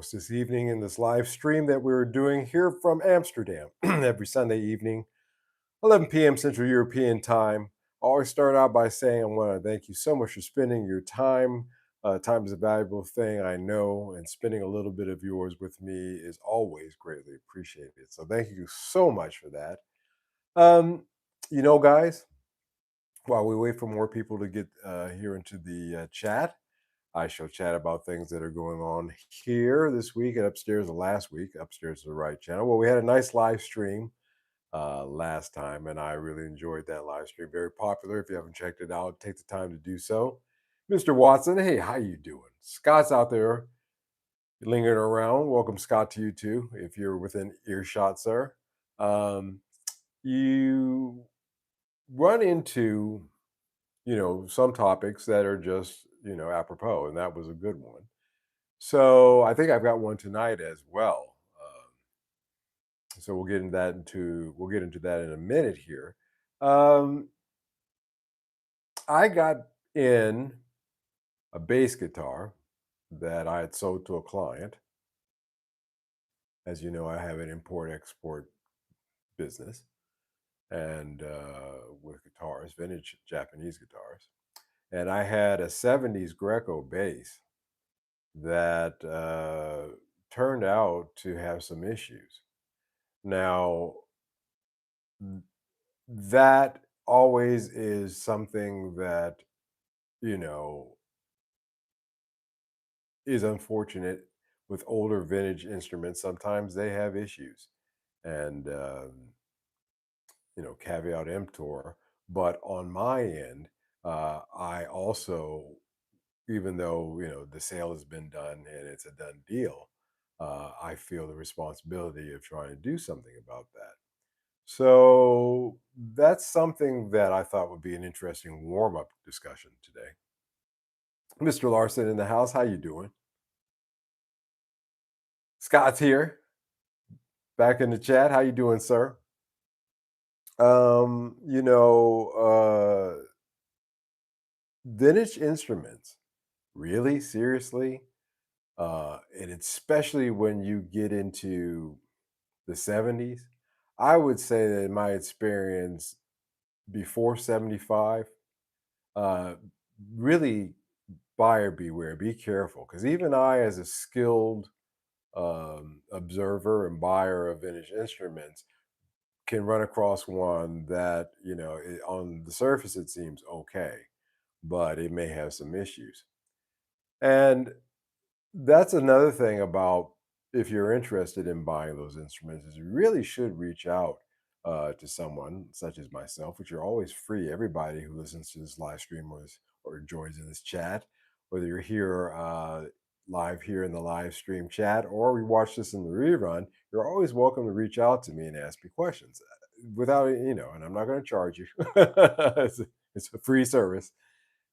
host this evening in this live stream that we're doing here from Amsterdam every Sunday evening, 11 p.m. Central European Time. I always start out by saying I want to thank you so much for spending your time. Time is a valuable thing, I know, and spending a little bit of yours with me is always greatly appreciated. So thank you so much for that. Um, guys, while we wait for more people to get here into the chat, I shall chat about things that are going on here this week and upstairs last week. Upstairs is the right channel. Well, we had a nice live stream last time, and I really enjoyed that live stream. Very popular. If you haven't checked it out, take the time to do so. Mr. Watson, hey, how you doing? Scott's out there lingering around. Welcome, Scott, to you too, if you're within earshot, sir. Um, you run into some topics that are just apropos, and that was a good one. So I think I've got one tonight as well. So we'll get into that in a minute here. Um, I got in a bass guitar that I had sold to a client. As you know, I have an import export business and with guitars, vintage Japanese guitars, and I had a '70s Greco bass that turned out to have some issues. Now, that always is something that, you know, is unfortunate with older vintage instruments. Sometimes they have issues. And, caveat emptor. But on my end, I also, even though, the sale has been done and it's a done deal, I feel the responsibility of trying to do something about that. So that's something that I thought would be an interesting warm-up discussion today. Mr. Larson in the house, how you doing? Scott's here, back in the chat. How you doing, sir? Um, you know, Vintage instruments, really, seriously, and especially when you get into the '70s. I would say that in my experience, before '75, uh, really buyer beware, be careful, because even I, as a skilled observer and buyer of vintage instruments, can run across one that on the surface it seems okay, but it may have some issues. And that's another thing about, if you're interested in buying those instruments, is you really should reach out to someone such as myself, which you're always free. Everybody who listens to this live stream or joins in this chat, whether you're here live here in the live stream chat or we watch this in the rerun, you're always welcome to reach out to me and ask me questions without, and I'm not going to charge you. It's a free service.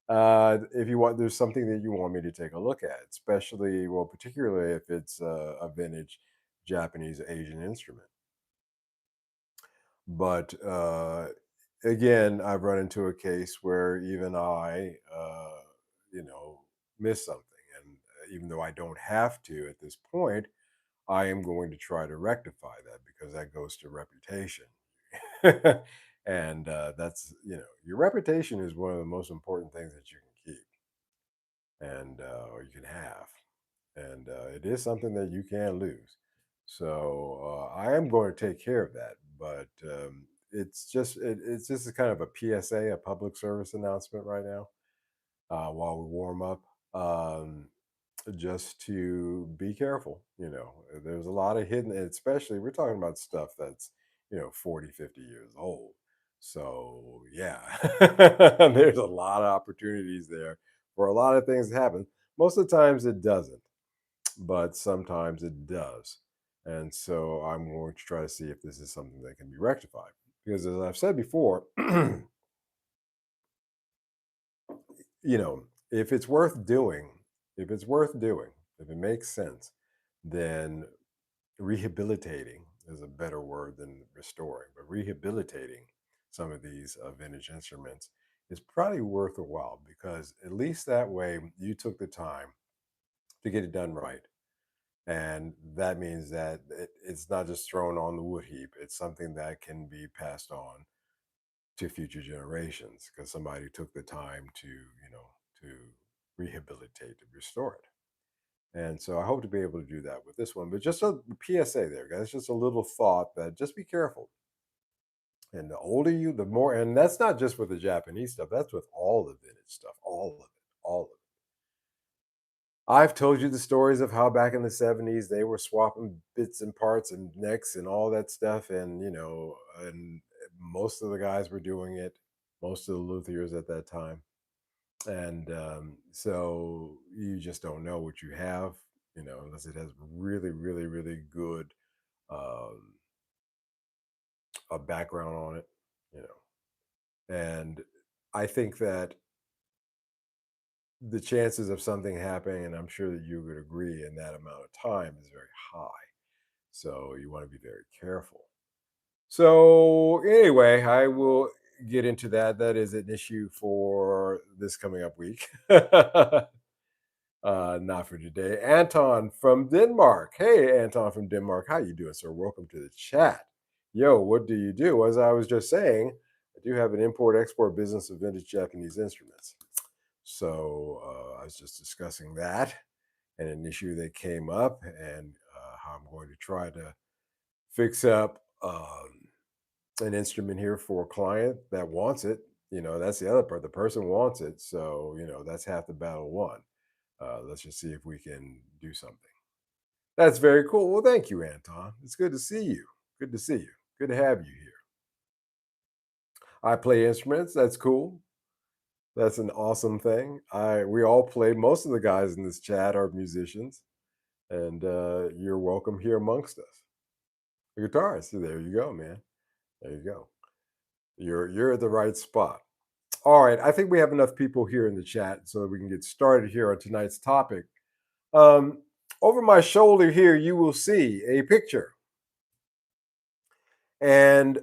If you want, there's something that you want me to take a look at, especially, well, particularly if it's a vintage Japanese Asian instrument. But again, I've run into a case where even I, you know, miss something. And even though I don't have to at this point, I am going to try to rectify that because that goes to reputation. And that's, your reputation is one of the most important things that you can keep and or you can have, and it is something that you can lose. So I am going to take care of that, but it's just a kind of a PSA, a public service announcement right now, while we warm up. Just to be careful, there's a lot of hidden, especially we're talking about stuff that's 40, 50 years old. So yeah, there's a lot of opportunities there for a lot of things to happen. Most of the times it doesn't, but sometimes it does. And so I'm going to try to see if this is something that can be rectified, because as I've said before, you know, if it's worth doing, if it's worth doing, if it makes sense, then rehabilitating is a better word than restoring, but rehabilitating some of these vintage instruments is probably worth a while, because at least that way you took the time to get it done right. And that means that it's not just thrown on the wood heap, it's something that can be passed on to future generations because somebody took the time to rehabilitate, to restore it. And so I hope to be able to do that with this one. But just a PSA there, guys, just a little thought that just be careful. And the older you, the more, and that's not just with the Japanese stuff, that's with all the vintage stuff, all of it, all of it. I've told you the stories of how back in the 70s they were swapping bits and parts and necks and all that stuff. And, and most of the guys were doing it, most of the luthiers at that time. And so you just don't know what you have, unless it has really, really, really good um, a background on it, you know. And I think that the chances of something happening, and I'm sure that you would agree, in that amount of time is very high. So you want to be very careful. So anyway, I will get into that. That is an issue for this coming up week. Not for today. Anton from Denmark. Hey, Anton from Denmark. How you doing, sir? Welcome to the chat. Yo, what do you do? As I was just saying, I do have an import-export business of vintage Japanese instruments. So I was just discussing that and an issue that came up and how I'm going to try to fix up an instrument here for a client that wants it. That's the other part. The person wants it. So, that's half the battle won. Let's just see if we can do something. That's very cool. Well, thank you, Anton. It's good to see you. Good to see you. Good to have you here. I play instruments. That's cool. That's an awesome thing. We all play. Most of the guys in this chat are musicians, and you're welcome here amongst us. The guitarist. So there you go, man. There you go. You're at the right spot. All right. I think we have enough people here in the chat so that we can get started here on tonight's topic. Um, Over my shoulder here, you will see a picture. And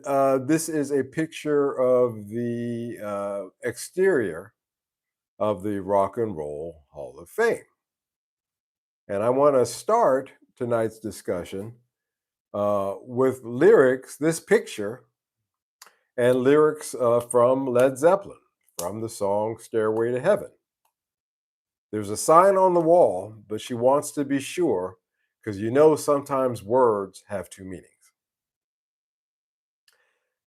this is a picture of the exterior of the Rock and Roll Hall of Fame. And I want to start tonight's discussion with lyrics, this picture, and lyrics from Led Zeppelin, from the song Stairway to Heaven. There's a sign on the wall, but she wants to be sure because sometimes words have two meanings.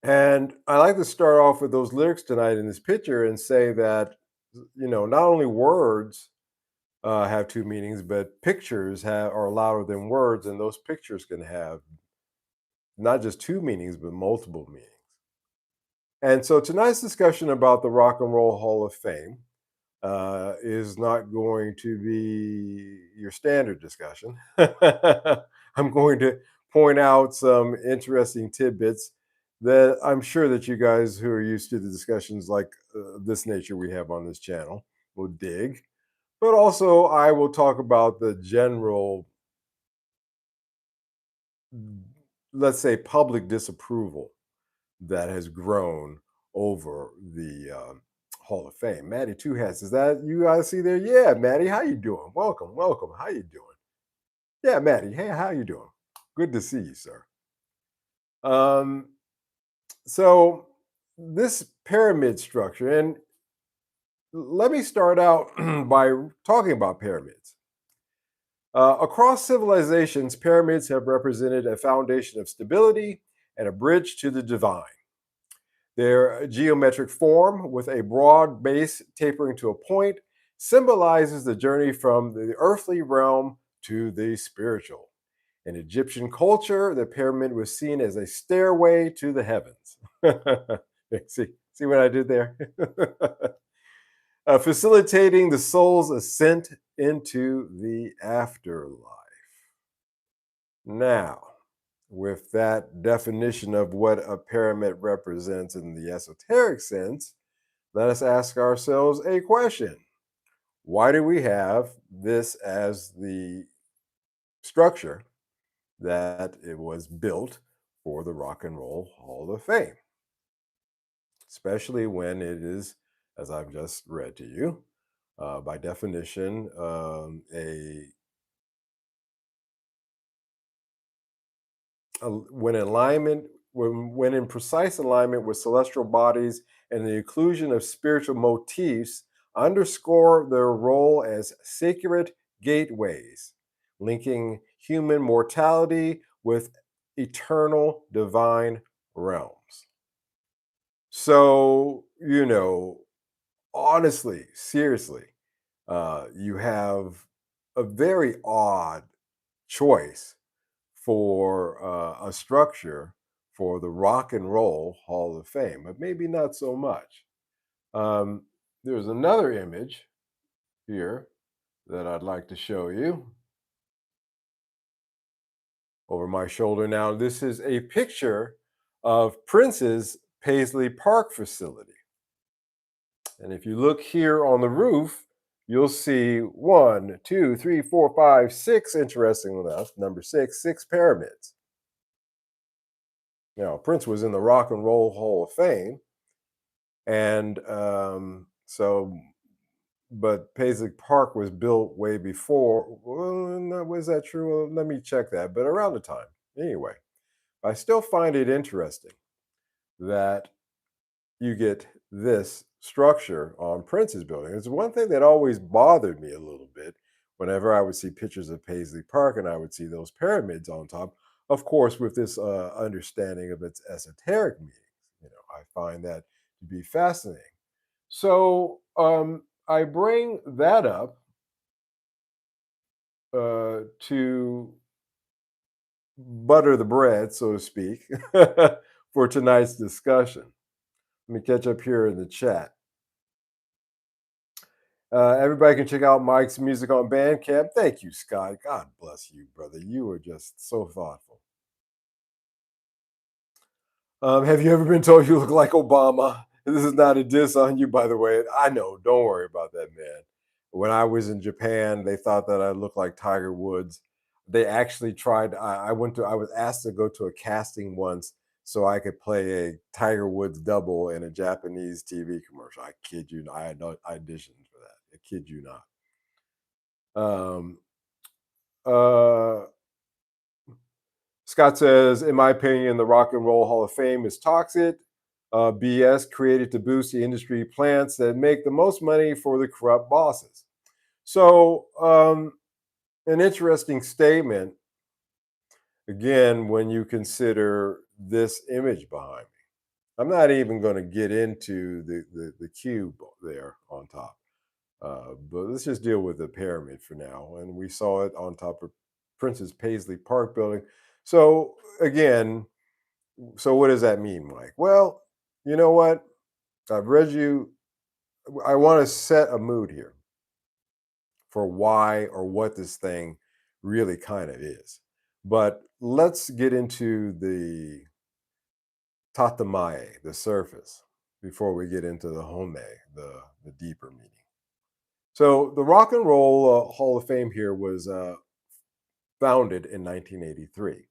And I like to start off with those lyrics tonight in this picture and say that, not only words have two meanings, but pictures are louder than words, and those pictures can have not just two meanings, but multiple meanings. And so tonight's discussion about the Rock and Roll Hall of Fame is not going to be your standard discussion. I'm going to point out some interesting tidbits that I'm sure that you guys who are used to the discussions like this nature we have on this channel will dig. But also, I will talk about the general, let's say, public disapproval that has grown over the Hall of Fame. Maddie Two Hats, is that you guys see there? Yeah, Maddie, how you doing? Welcome, welcome. How you doing? Yeah, Maddie. Hey, how you doing? Good to see you, sir. Um, so this pyramid structure, and let me start out by talking about pyramids. Across civilizations, pyramids have represented a foundation of stability and a bridge to the divine. Their geometric form, with a broad base tapering to a point, symbolizes the journey from the earthly realm to the spiritual. In Egyptian culture, the pyramid was seen as a stairway to the heavens. see what I did there? Facilitating the soul's ascent into the afterlife. Now, with that definition of what a pyramid represents in the esoteric sense, let us ask ourselves a question. Why do we have this as the structure that it was built for the Rock and Roll Hall of Fame? Especially when it is, as I've just read to you, by definition, a when alignment, when in precise alignment with celestial bodies and the inclusion of spiritual motifs, underscore their role as sacred gateways, linking human mortality with eternal divine realms. So, honestly, seriously, you have a very odd choice for a structure for the Rock and Roll Hall of Fame, but maybe not so much. Um, there's another image here that I'd like to show you over my shoulder. Now, this is a picture of Prince's Paisley Park facility. And if you look here on the roof, you'll see one, two, three, four, five, six, interesting enough, number six pyramids. Now, Prince was in the Rock and Roll Hall of Fame, and but Paisley Park was built way before. Well, no, was that true? Well, let me check that. But around the time, anyway, I still find it interesting that you get this structure on Prince's building. It's one thing that always bothered me a little bit whenever I would see pictures of Paisley Park and I would see those pyramids on top. Of course, with this understanding of its esoteric meanings, I find that to be fascinating. So I bring that up to butter the bread, so to speak, for tonight's discussion. Let me catch up here in the chat. Everybody can check out Mike's music on Bandcamp. Thank you, Scott. God bless you, brother. You are just so thoughtful. Have you ever been told you look like Obama? This is not a diss on you, by the way. I know. Don't worry about that, man. When I was in Japan, they thought that I looked like Tiger Woods. They actually tried. I was asked to go to a casting once so I could play a Tiger Woods double in a Japanese TV commercial. I kid you not. I had no auditions for that. I kid you not. Um, uh, Scott says, in my opinion, the Rock and Roll Hall of Fame is toxic. BS created to boost the industry plants that make the most money for the corrupt bosses. So, an interesting statement, again, when you consider this image behind me. I'm not even going to get into the cube there on top. But let's just deal with the pyramid for now. And we saw it on top of Prince's Paisley Park building. So again, so what does that mean, Mike? Well, you know what? I've read you. I want to set a mood here for why or what this thing really kind of is. But let's get into the tatamae, the surface, before we get into the home, the deeper meaning. So the Rock and Roll Hall of Fame here was founded in 1983,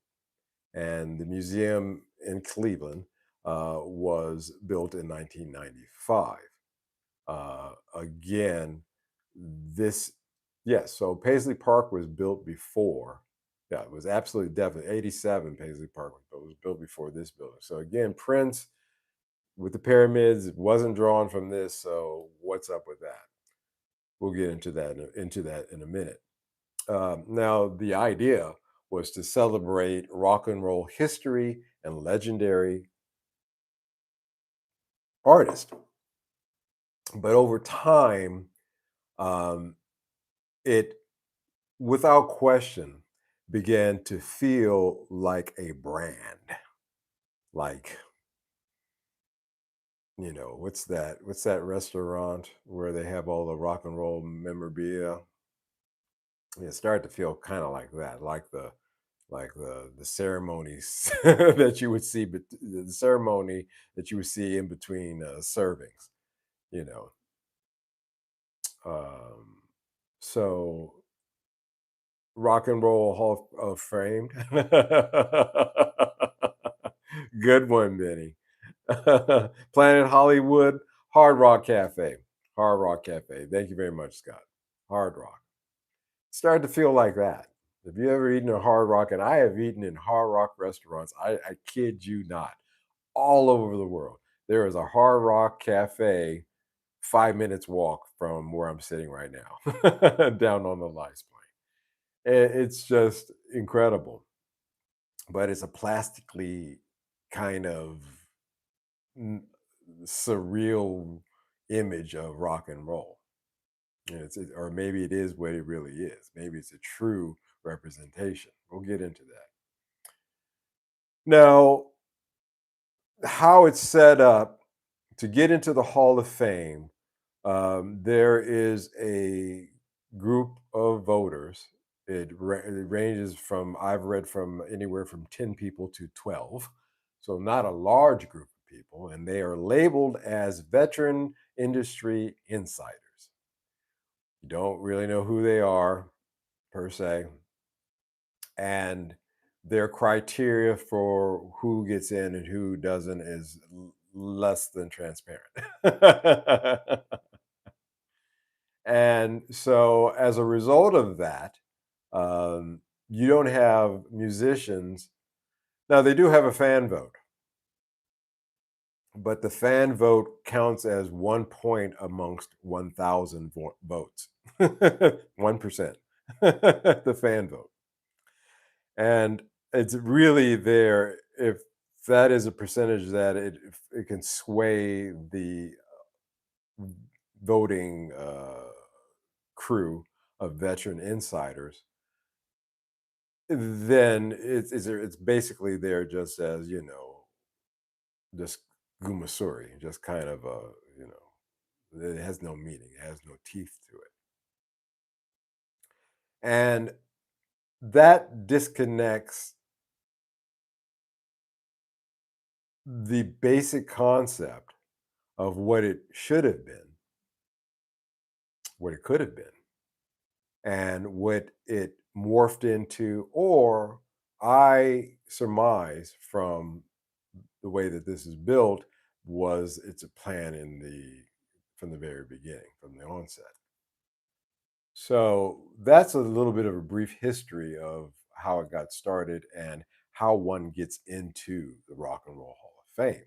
and the museum in Cleveland was built in 1995. Again, this, yes, so Paisley Park was built before. Yeah, it was absolutely definitely 87. Paisley Park was built before this building. So again, Prince with the pyramids wasn't drawn from this. So what's up with that? We'll get into that in a minute. Now, the idea was to celebrate rock and roll history and legendary artists. But over time, um, it, without question, began to feel like a brand. Like, what's that restaurant where they have all the rock and roll memorabilia? It started to feel kind of like that, like the ceremonies that you would see, but the ceremony that you would see in between servings, you know. Um, so Rock and Roll Hall of Fame, good one, Benny. Planet Hollywood, Hard Rock Cafe, Hard Rock Cafe. Thank you very much, Scott. Hard Rock started to feel like that. Have you ever eaten a Hard Rock? And I have eaten in Hard Rock restaurants. I kid you not, all over the world. There is a Hard Rock cafe 5 minutes walk from where I'm sitting right now, down on the Lice Plain. It's just incredible, but it's a plastically kind of n- surreal image of rock and roll. Or maybe it is what it really is. Maybe it's a true representation. We'll get into that. Now, how it's set up to get into the Hall of Fame, there is a group of voters. It ranges from, I've read, from anywhere from 10 people to 12. So, not a large group of people. And they are labeled as veteran industry insiders. You don't really know who they are per se. And their criteria for who gets in and who doesn't is less than transparent. And so, as a result of that, you don't have musicians. Now, they do have a fan vote, but the fan vote counts as 1 point amongst 1,000 votes. 1%. The fan vote. And it's really there if that is a percentage that it can sway the voting crew of veteran insiders, then it's basically there just as, just gumasuri, just kind of a, it has no meaning, it has no teeth to it. And that disconnects the basic concept of what it should have been, what it could have been, and what it morphed into, or I surmise from the way that this is built was it's a plan from the very beginning, from the onset. So that's a little bit of a brief history of how it got started and how one gets into the Rock and Roll Hall of Fame.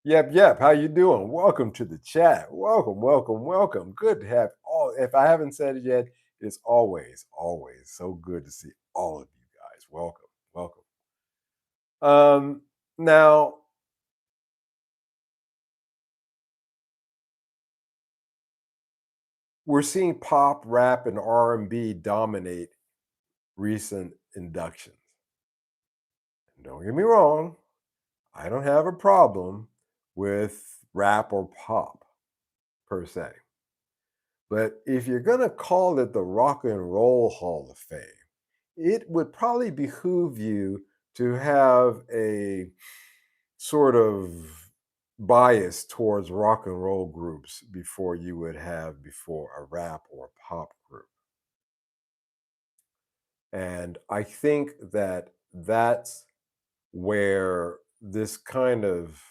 Yep, yep. How you doing? Welcome to the chat. Welcome, welcome, welcome. Good to have all. If I haven't said it yet, it's always, always so good to see all of you guys. Welcome, welcome. Now we're seeing pop, rap, and R&B dominate recent inductions. Don't get me wrong, I don't have a problem with rap or pop per se. But if you're going to call it the Rock and Roll Hall of Fame, it would probably behoove you to have a sort of bias towards rock and roll groups before you would have before a rap or pop group. And I think that that's where this kind of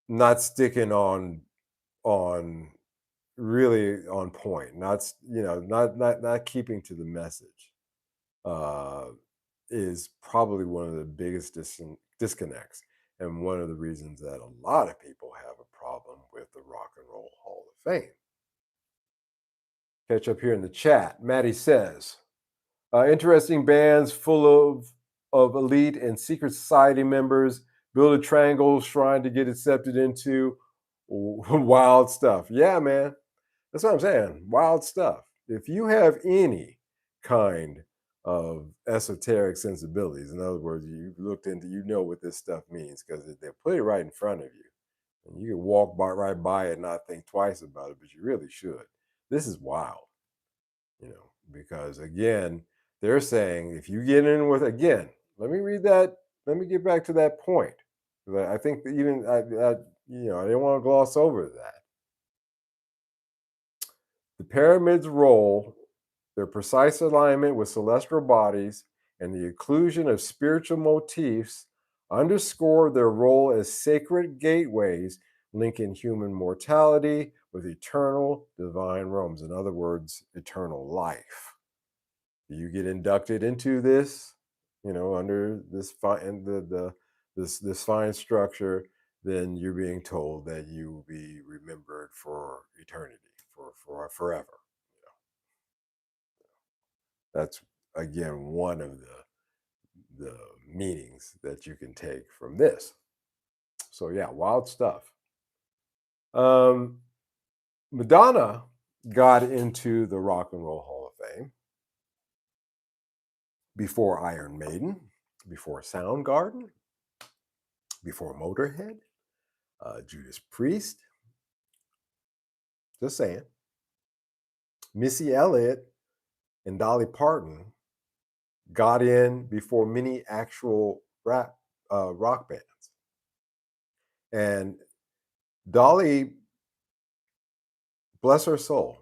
not sticking on really on point, not keeping to the message, uh, is probably one of the biggest disconnects, and one of the reasons that a lot of people have a problem with the Rock and Roll Hall of Fame. Catch up here in the chat. Maddie says, interesting bands full of elite and secret society members build a triangle shrine to get accepted into. Wild stuff. Yeah, man. That's what I'm saying. Wild stuff. If you have any kind of esoteric sensibilities, in other words, you looked into, you know what this stuff means because they put it right in front of you. And you can walk right by it and not think twice about it, but you really should. This is wild, because again, they're saying if you get in with, again, let me read that. Let me get back to that point. I think that even, I didn't want to gloss over that. The pyramids' role, their precise alignment with celestial bodies, and the inclusion of spiritual motifs underscore their role as sacred gateways linking human mortality with eternal divine realms. In other words, eternal life. You get inducted into this, under this fine this fine structure, then you're being told that you will be remembered for eternity, for forever. That's again one of the meanings that you can take from this. So yeah, wild stuff. Um, Madonna got into the Rock and Roll Hall of Fame before Iron Maiden, before Soundgarden, before Motorhead, Judas Priest. Just saying. Missy Elliott and Dolly Parton got in before many actual rock bands. And Dolly, bless her soul,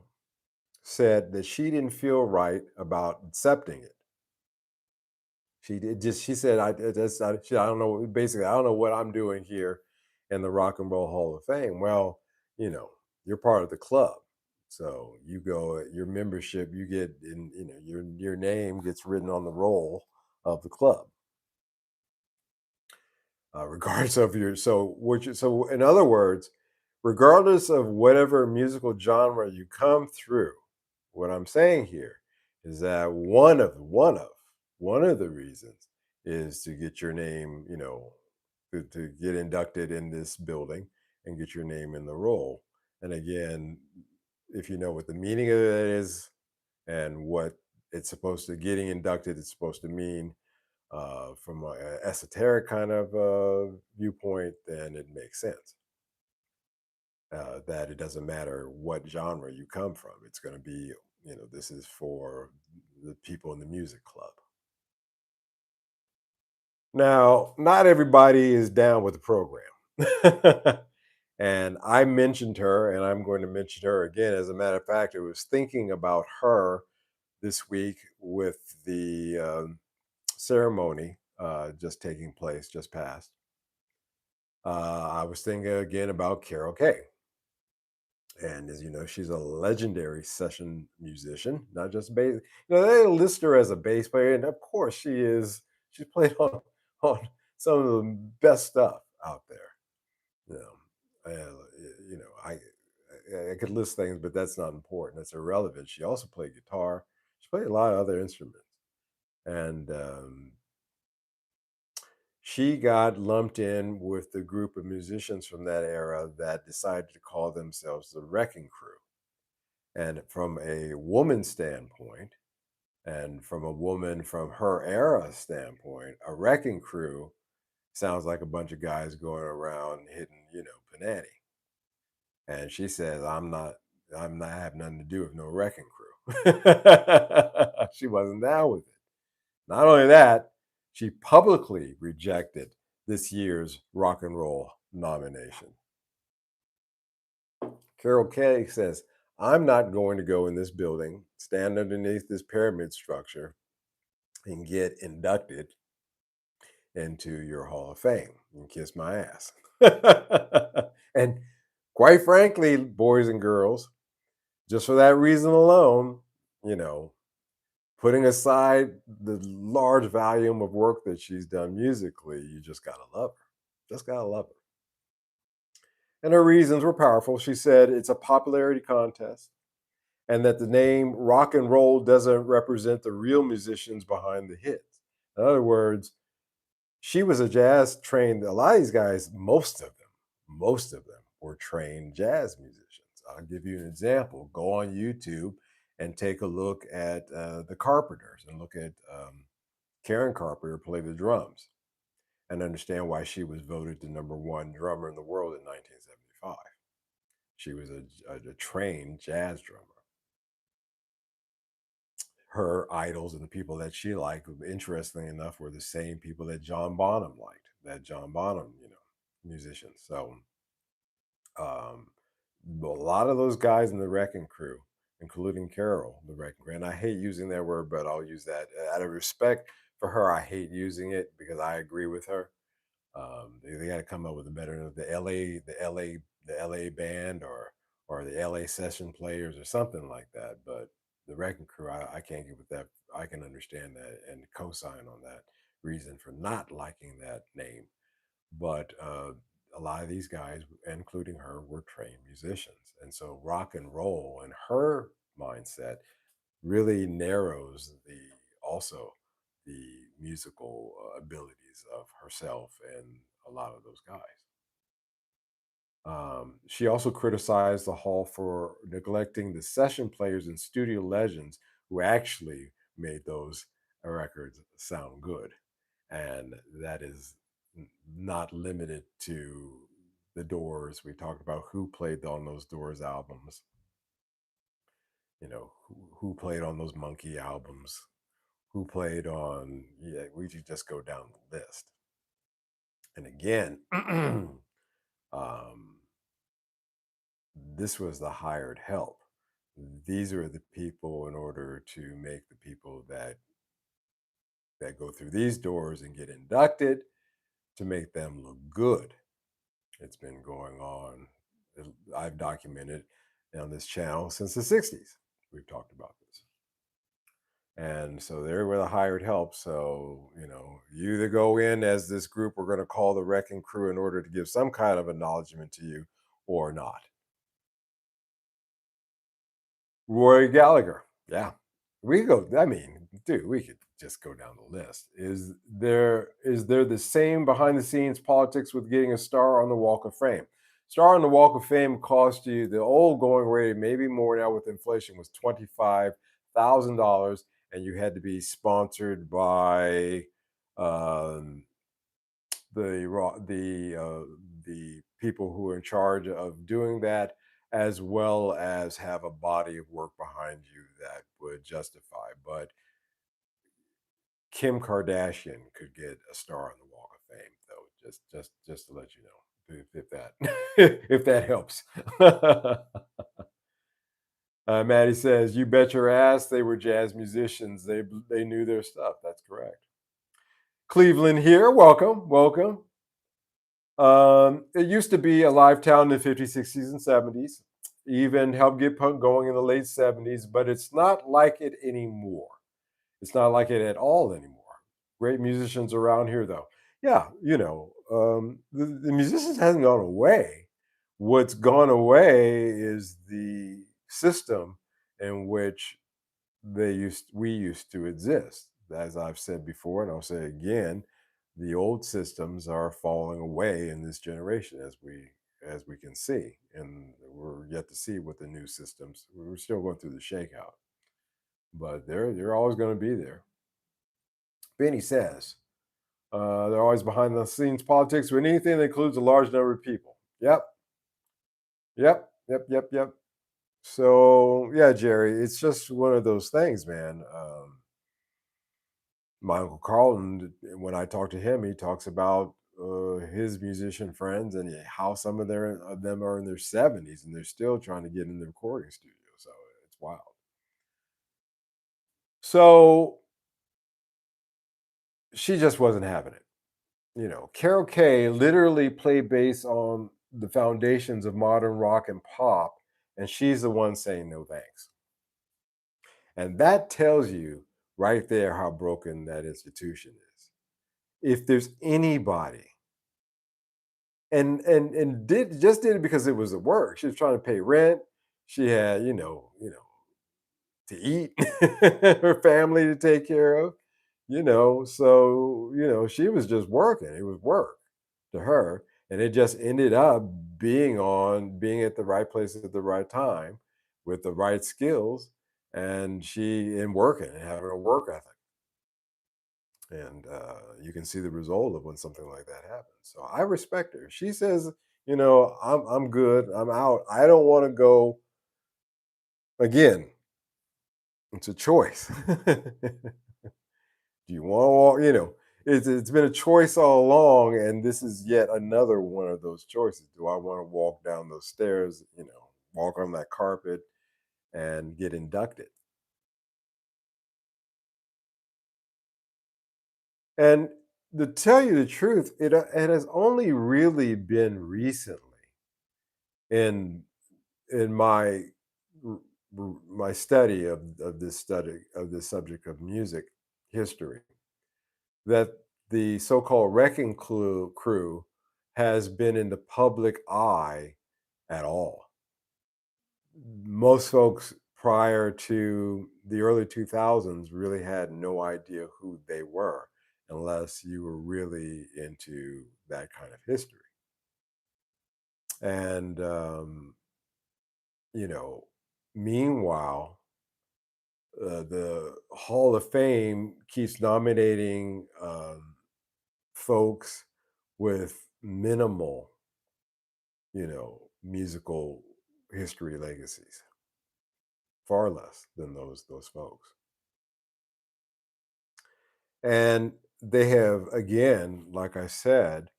said that she didn't feel right about accepting it. She did just she said, I don't know, basically, I don't know what I'm doing here in the Rock and Roll Hall of Fame. Well, you're part of the club. So you go, your membership, you get in, your name gets written on the roll of the club. Regardless of your so in other words, regardless of whatever musical genre you come through, what I'm saying here is that one of the reasons is to get your name, to get inducted in this building and get your name in the roll. And again, if you know what the meaning of it is and what it's supposed to getting inducted, it's supposed to mean from an esoteric kind of viewpoint, then it makes sense that it doesn't matter what genre you come from. It's going to be, this is for the people in the music club. Now, not everybody is down with the program. And I mentioned her, and I'm going to mention her again. As a matter of fact, I was thinking about her this week with the ceremony just taking place, just passed. I was thinking again about Carol Kaye. And as you know, she's a legendary session musician, not just bass. They list her as a bass player, and of course she is. She's played on some of the best stuff out there. You know, I could list things, but that's not important. That's irrelevant. She also played guitar. She played a lot of other instruments, and she got lumped in with the group of musicians from that era that decided to call themselves the Wrecking Crew. And from a woman's standpoint, and from a woman from her era standpoint, a wrecking crew sounds like a bunch of guys going around hitting, panani. And she says, I have nothing to do with no wrecking crew. She wasn't down with it. Not only that, she publicly rejected this year's rock and roll nomination. Carol Kaye says, I'm not going to go in this building, stand underneath this pyramid structure, and get inducted into your Hall of Fame and kiss my ass. And quite frankly, boys and girls, just for that reason alone, you know, putting aside the large volume of work that she's done musically, you just gotta love her. Just gotta love her. And her reasons were powerful. She said it's a popularity contest and that the name rock and roll doesn't represent the real musicians behind the hits. In other words, she was a jazz trained, a lot of these guys, most of them were trained jazz musicians. I'll give you an example. Go on YouTube and take a look at the Carpenters and look at Karen Carpenter play the drums and understand why she was voted the number one drummer in the world in 1975. She was a trained jazz drummer. Her idols and the people that she liked, interestingly enough, were the same people that John Bonham liked, that John Bonham, musicians. So a lot of those guys in the Wrecking Crew, including Carol, the Wrecking Crew, and I hate using that word, but I'll use that out of respect for her. I hate using it because I agree with her. They got to come up with a better the LA band or the LA session players or something like that. But the Wrecking Crew, I can't get with that. I can understand that and co-sign on that reason for not liking that name. But a lot of these guys, including her, were trained musicians, and so rock and roll and her mindset really narrows the also the musical abilities of herself and a lot of those guys. She also criticized the Hall for neglecting the session players and studio legends who actually made those records sound good. And that is not limited to the Doors. We talked about who played on those Doors albums, who played on those Monkey albums, who played on, yeah, we could just go down the list. And again, um, this was the hired help. These are the people in order to make the people that go through these doors and get inducted to make them look good. It's been going on. I've documented on this channel since the 60s. We've talked about this. And so they were the hired help. So, you either go in as this group we're going to call the Wrecking Crew in order to give some kind of acknowledgement to you or not. Roy Gallagher. Yeah. We go, I mean, dude, we could just go down the list. Is there the same behind the scenes politics with getting a star on the Walk of Fame? Star on the Walk of Fame cost you the old going rate, maybe more now with inflation, was $25,000, and you had to be sponsored by um, the people who are in charge of doing that, as well as have a body of work behind you that would justify. But Kim Kardashian could get a star on the Walk of Fame, though. Just to let you know, if that if that helps. Maddie says, "You bet your ass they were jazz musicians. They knew their stuff." That's correct. Cleveland here. Welcome, welcome. It used to be a live town in the 50s, 60s, and 70s. Even helped get punk going in the late 70s, but it's not like it anymore. It's not like it at all anymore. Great musicians around here, though. Yeah, the musicians hasn't gone away. What's gone away is the system in which we used to exist. As I've said before, and I'll say again, the old systems are falling away in this generation, as we can see, and we're yet to see what the new systems. We're still going through the shakeout, but they're always going to be there. Benny says they're always behind the scenes politics with anything that includes a large number of people. Yep, yep. So yeah, Jerry, it's just one of those things, man. My uncle Carlton, when I talk to him, he talks about his musician friends and how some of them are in their 70s and they're still trying to get in the recording studio. So it's wild. So she just wasn't having it. Carol Kaye literally played bass on the foundations of modern rock and pop, and she's the one saying no thanks. And that tells you right there how broken that institution is. If there's anybody, and did it because it was a work. She was trying to pay rent. She had, to eat, her family to take care of, so she was just working. It was work to her. And it just ended up being at the right place at the right time with the right skills, and working and having a work ethic. And you can see the result of when something like that happens. So I respect her. She says, I'm good. I'm out. I don't want to go again. It's a choice. Do you want to walk? It's been a choice all along, and this is yet another one of those choices. Do I want to walk down those stairs? Walk on that carpet and get inducted? And to tell you the truth, it has only really been recently in in my my study of this subject of music history, that the so-called crew has been in the public eye at all. Most folks prior to the early 2000s really had no idea who they were unless you were really into that kind of history. And you know, meanwhile, the Hall of Fame keeps nominating folks with minimal, musical history legacies, far less than those folks. And they have, again, like I said,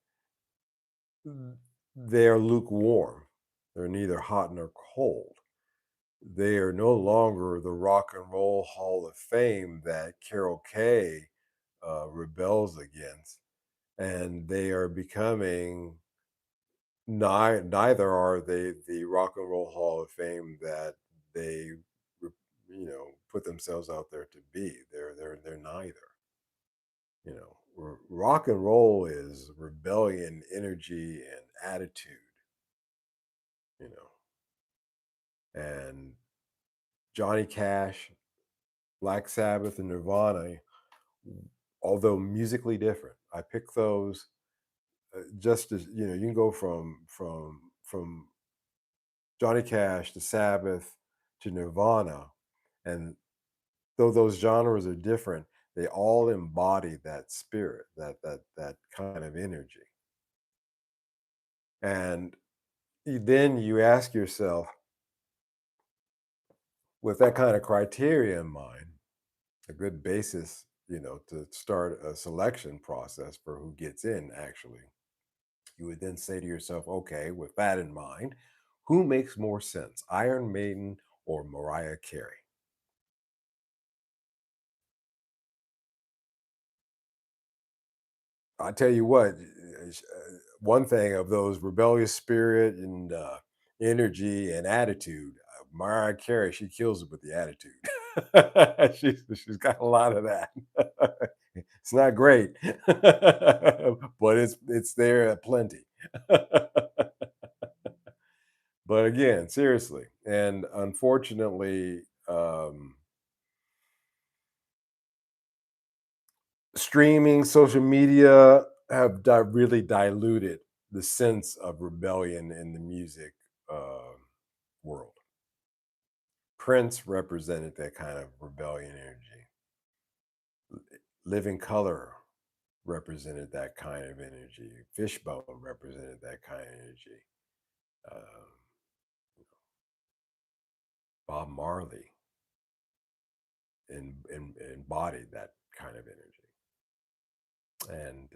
they are lukewarm. They're neither hot nor cold. They are no longer the Rock and Roll Hall of Fame that Carol Kaye rebels against, and they are becoming neither are they the Rock and Roll Hall of Fame that they put themselves out there to be. They're neither. Rock and roll is rebellion, energy, and attitude. You know, and Johnny Cash, Black Sabbath, and Nirvana, although musically different, I pick those just as you can go from Johnny Cash to Sabbath to Nirvana, and though those genres are different, they all embody that spirit, that kind of energy. And then you ask yourself, with that kind of criteria in mind, a good basis, to start a selection process for who gets in, actually, you would then say to yourself, okay, with that in mind, who makes more sense, Iron Maiden or Mariah Carey? I tell you what, one thing of those rebellious spirit and energy and attitude, Mariah Carey, she kills it with the attitude. She's got a lot of that. It's not great, but it's there at plenty. But again, seriously, and unfortunately, streaming, social media have really diluted the sense of rebellion in the music world. Prince represented that kind of rebellion energy. Living Color represented that kind of energy. Fishbone represented that kind of energy. Um, Bob Marley embodied that kind of energy. And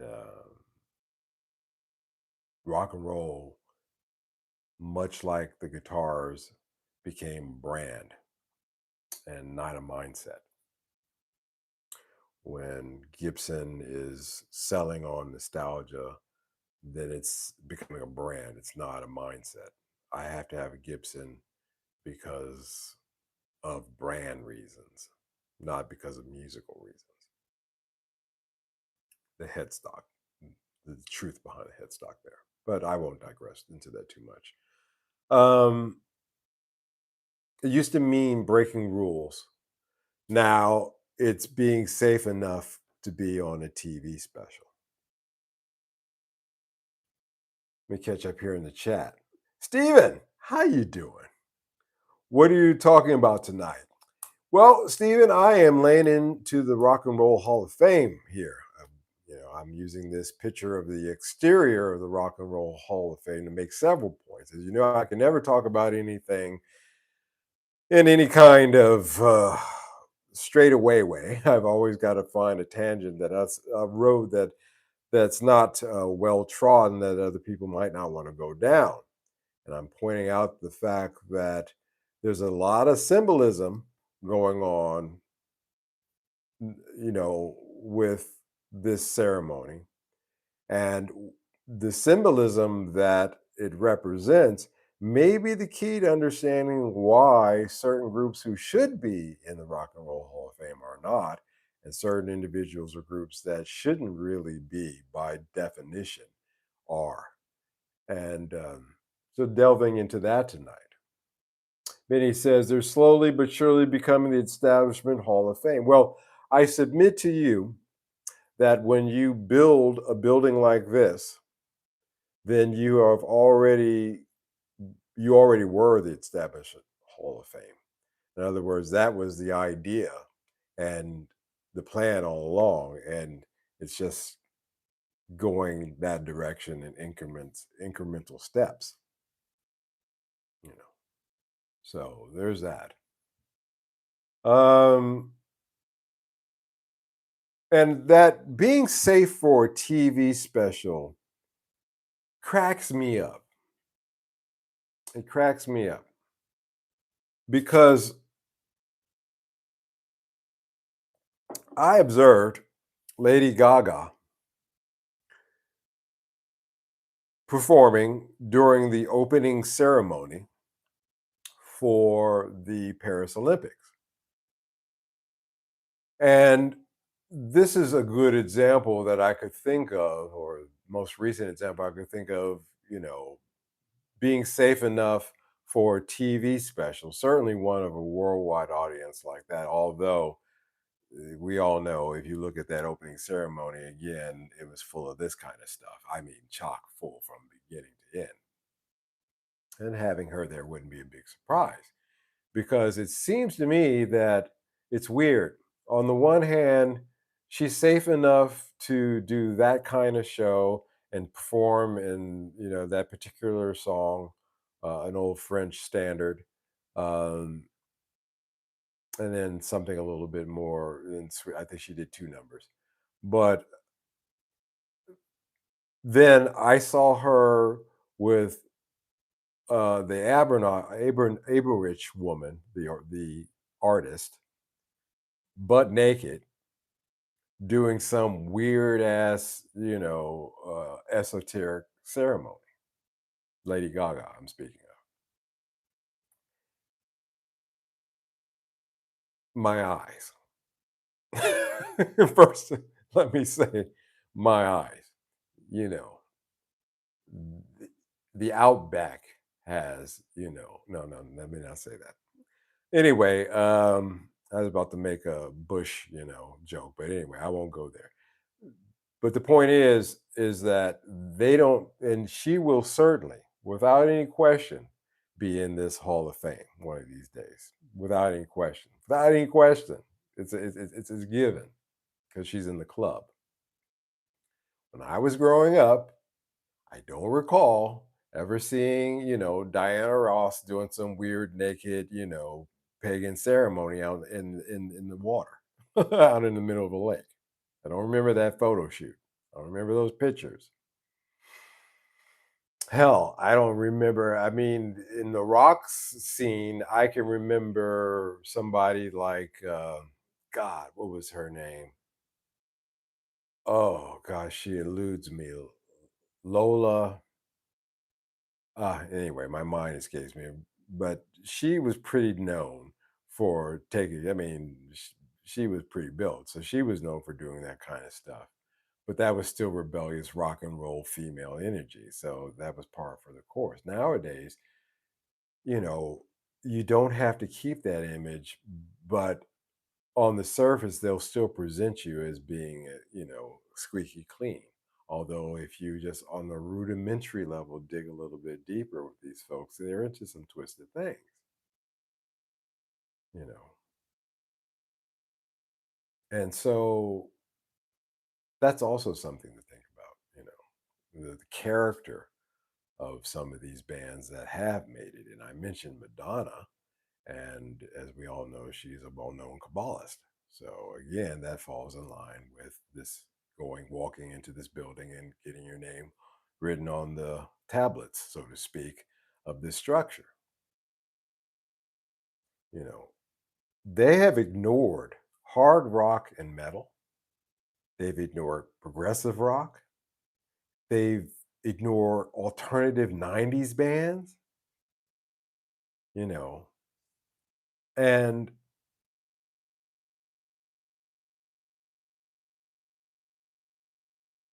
rock and roll, much like the guitars, became brand and not a mindset. When Gibson is selling on nostalgia, then it's becoming a brand. It's not a mindset. I have to have a Gibson because of brand reasons, not because of musical reasons. The headstock, the truth behind the headstock there. But I won't digress into that too much. It used to mean breaking rules. Now it's being safe enough to be on a TV special. Let me catch up here in the chat. Steven, how you doing? What are you talking about tonight? Well, Steven, I am laying into the Rock and Roll Hall of Fame here. I'm using this picture of the exterior of the Rock and Roll Hall of Fame to make several points. As you know, I can never talk about anything in any kind of straightaway way. I've always got to find a tangent that's a road that's not well trodden that other people might not want to go down. And I'm pointing out the fact that there's a lot of symbolism going on, with this ceremony. And the symbolism that it represents may be the key to understanding why certain groups who should be in the Rock and Roll Hall of Fame are not, and certain individuals or groups that shouldn't really be by definition are. And so delving into that tonight. Benny says they're slowly but surely becoming the Establishment Hall of Fame. Well, I submit to you that when you build a building like this, then you already were the Establishment Hall of Fame. In other words, that was the idea and the plan all along, and it's just going that direction in incremental steps. You know, so there's that. Um, and that being safe for a TV special cracks me up. It cracks me up because I observed Lady Gaga performing during the opening ceremony for the Paris Olympics. And this is a good example that I could think of, or most recent example I could think of, being safe enough for a TV special, certainly one of a worldwide audience like that. Although we all know if you look at that opening ceremony again, it was full of this kind of stuff. I mean, chock full from beginning to end. And having her there wouldn't be a big surprise because it seems to me that it's weird. On the one hand, she's safe enough to do that kind of show and perform in that particular song, an old French standard, um, and then something a little bit more. I think she did two numbers, but then I saw her with the Aberrich woman, the artist, butt naked, doing some weird ass, esoteric ceremony. Lady Gaga, I'm speaking of. My eyes. First, let me say, my eyes. You know, the, the Outback has, no, no, let me not say that. Anyway, I was about to make a Bush, joke, but anyway, I won't go there. But the point is that they don't, and she will certainly, without any question, be in this Hall of Fame one of these days, without any question. Without any question, it's a given because she's in the club. When I was growing up, I don't recall ever seeing, Diana Ross doing some weird naked, pagan ceremony out in the water, out in the middle of a lake. I don't remember that photo shoot. I don't remember those pictures. Hell, I don't remember. I mean, in the rocks scene, I can remember somebody like, God, what was her name? Oh gosh, she eludes me. Lola. Anyway, my mind escapes me, but she was pretty known for taking. I mean, she was pretty built, so she was known for doing that kind of stuff. But that was still rebellious rock and roll female energy, so that was par for the course. Nowadays, you know, you don't have to keep that image, but on the surface, they'll still present you as being, squeaky clean. Although, if you just on the rudimentary level dig a little bit deeper with these folks, they're into some twisted things, you know. And so that's also something to think about, the character of some of these bands that have made it. And I mentioned Madonna, and as we all know, she's a well known Kabbalist. So, again, that falls in line with this walking into this building and getting your name written on the tablets, so to speak, of this structure. You know, they have ignored hard rock and metal, they've ignored progressive rock, they've ignored alternative 90s bands. you know, and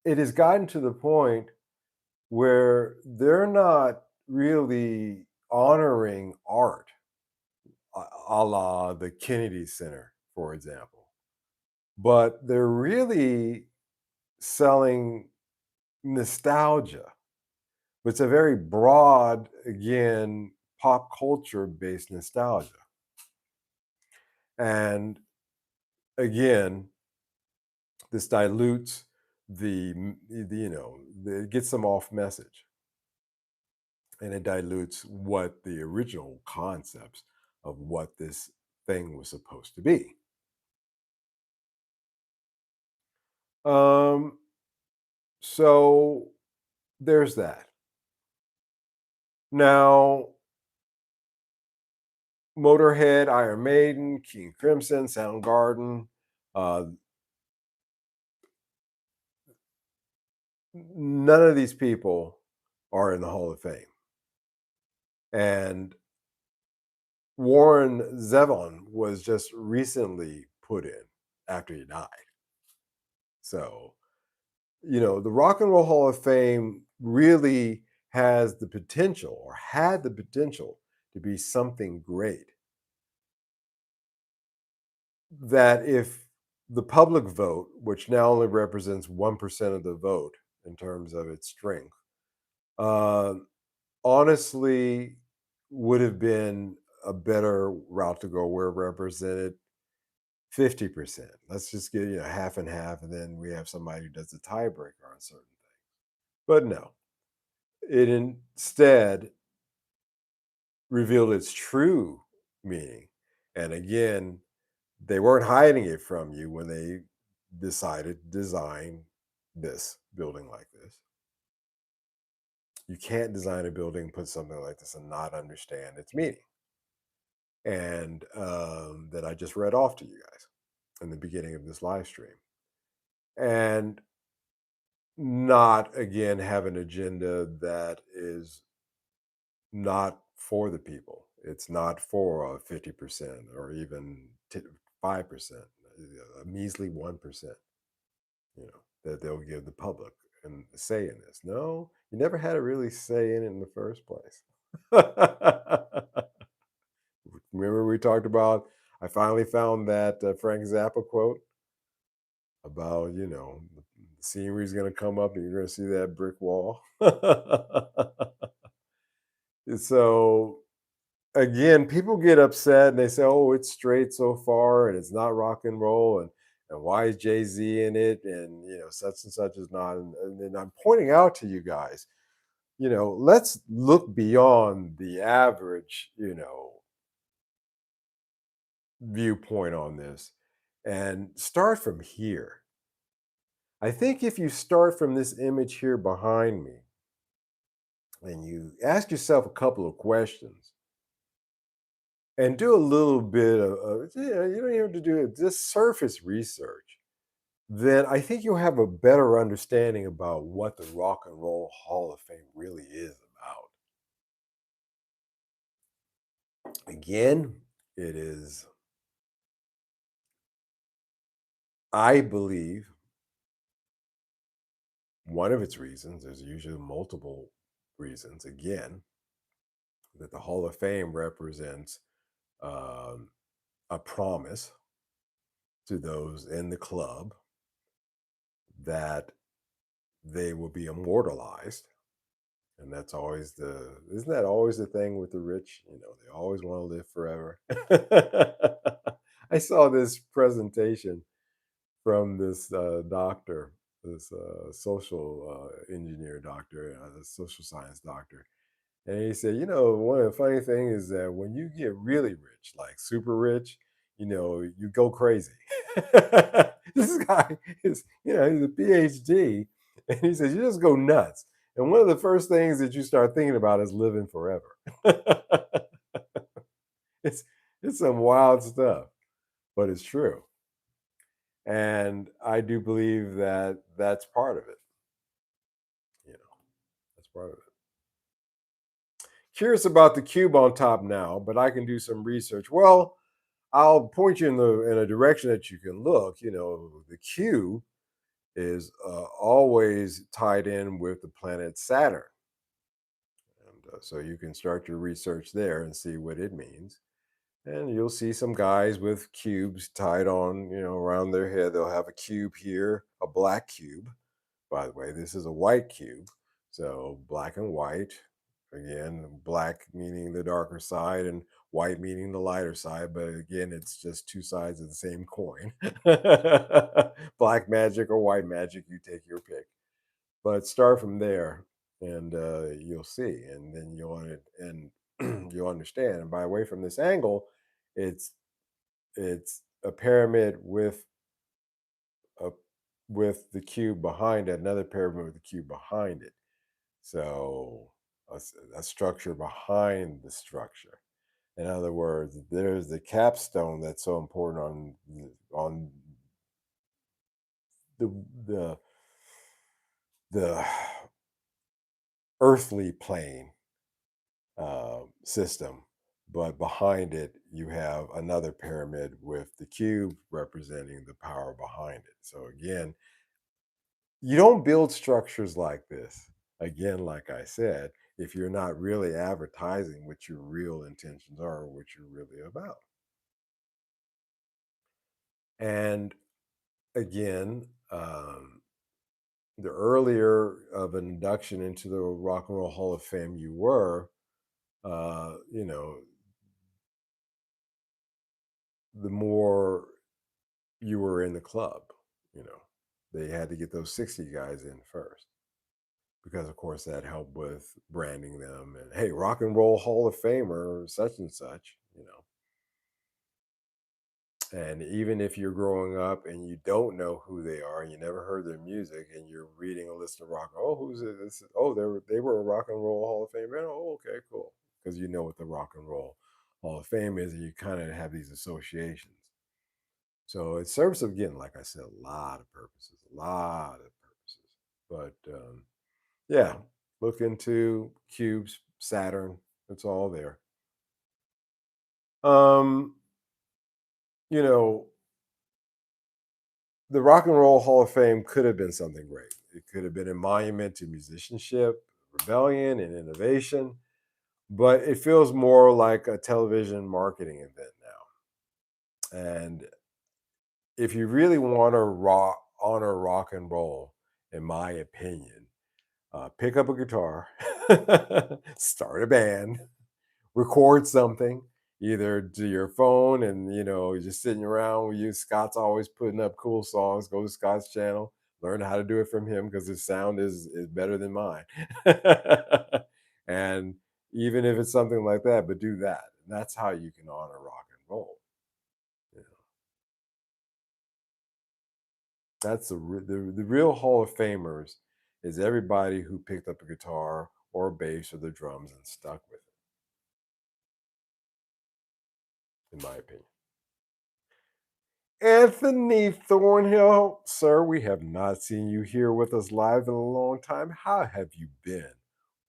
it has gotten to the point where they're not really honoring art, a la the Kennedy Center, for example, but they're really selling nostalgia. It's a very broad, again, pop culture based nostalgia. And again, this dilutes it gets them off message, and it dilutes what the original concepts of what this thing was supposed to be. Um, so there's that. Now, Motorhead, Iron Maiden, King Crimson, Soundgarden, uh, none of these people are in the Hall of Fame. And Warren Zevon was just recently put in after he died. So, the Rock and Roll Hall of Fame really has the potential, or had the potential, to be something great. That if the public vote, which now only represents 1% of the vote in terms of its strength, uh, honestly would have been a better route to go, where it represented 50%. Let's just get half and half, and then we have somebody who does the tiebreaker on certain things. But no, it instead revealed its true meaning. And again, they weren't hiding it from you when they decided to design this building like this. You can't design a building, put something like this, and not understand its meaning. And that I just read off to you guys in the beginning of this live stream. And not, again, have an agenda that is not for the people. It's not for 50% or even 5%, a measly 1%, that they'll give the public and say in this. No, you never had a really say in it in the first place. Remember, we talked about, I finally found that Frank Zappa quote about, the scenery is going to come up and you're going to see that brick wall. So again, people get upset and they say, "Oh, it's straight so far, and it's not rock and roll, and why is Jay Z in it, and such and such is not." And then I'm pointing out to you guys, let's look beyond the average, viewpoint on this, and start from here. I think if you start from this image here behind me, and you ask yourself a couple of questions and do a little bit you don't even have to do it, just surface research, then I think you'll have a better understanding about what the Rock and Roll Hall of Fame really is about. Again, it is, I believe, one of its reasons, there's usually multiple reasons, again, that the Hall of Fame represents um, a promise to those in the club that they will be immortalized. And that's always isn't that always the thing with the rich? They always want to live forever. I saw this presentation from this doctor, this social engineer doctor, a social science doctor. And he said, one of the funny things is that when you get really rich, like super rich, you go crazy. This guy is, he's a PhD, and he says you just go nuts. And one of the first things that you start thinking about is living forever. it's it's some wild stuff, but it's true. And I do believe that that's part of it. You know, that's part of it. curious about the cube on top now, but I can do some research. Well, I'll point you in a direction that you can look. The cube is always tied in with the planet Saturn, and so you can start your research there and see what it means. And you'll see some guys with cubes tied on, around their head. They'll have a cube here, a black cube. By the way, this is a white cube. So black and white. Again, black meaning the darker side and white meaning the lighter side. But again, it's just two sides of the same coin. Black magic or white magic, you take your pick. But start from there and you'll see. And then you'll understand. And by the way, from this angle, it's it's a pyramid a with the cube behind it, another pyramid with the cube behind it. So a structure behind the structure. In other words, there's the capstone that's so important on the the the earthly plane system, but behind it you have another pyramid with the cube representing the power behind it. So again, you don't build structures like this, again, like I said, if you're not really advertising what your real intentions are or what you're really about. And again, the earlier of an induction into the Rock and Roll Hall of Fame you were, uh, you know, the more you were in the club. You know, they had to get those 60 guys in first because of course that helped with branding them and hey, rock and roll hall of famer such and such, and even if you're growing up and you don't know who they are and you never heard their music and you're reading a list of rock, oh, who's it? Oh, they were a rock and roll hall of fame. Oh, okay, cool, because you know what the rock and roll hall of fame is and you kind of have these associations. So it serves, again, like I said, a lot of purposes, a lot of purposes. But yeah, look into cubes, Saturn. It's all there. Um, you know, the Rock and Roll Hall of Fame could have been something great. It could have been a monument to musicianship, rebellion, and innovation, but it feels more like a television marketing event now. And if you really want to honor rock and roll, in my opinion, pick up a guitar, start a band, record something, either to your phone and you're just sitting around with you. Scott's always putting up cool songs. Go to Scott's channel, learn how to do it from him because his sound is better than mine. And even if it's something like that, but do that. And that's how you can honor rock and roll. You know, that's the real Hall of Famers is everybody who picked up a guitar or a bass or the drums and stuck with it, in my opinion. Anthony Thornhill, sir, we have not seen you here with us live in a long time. How have you been?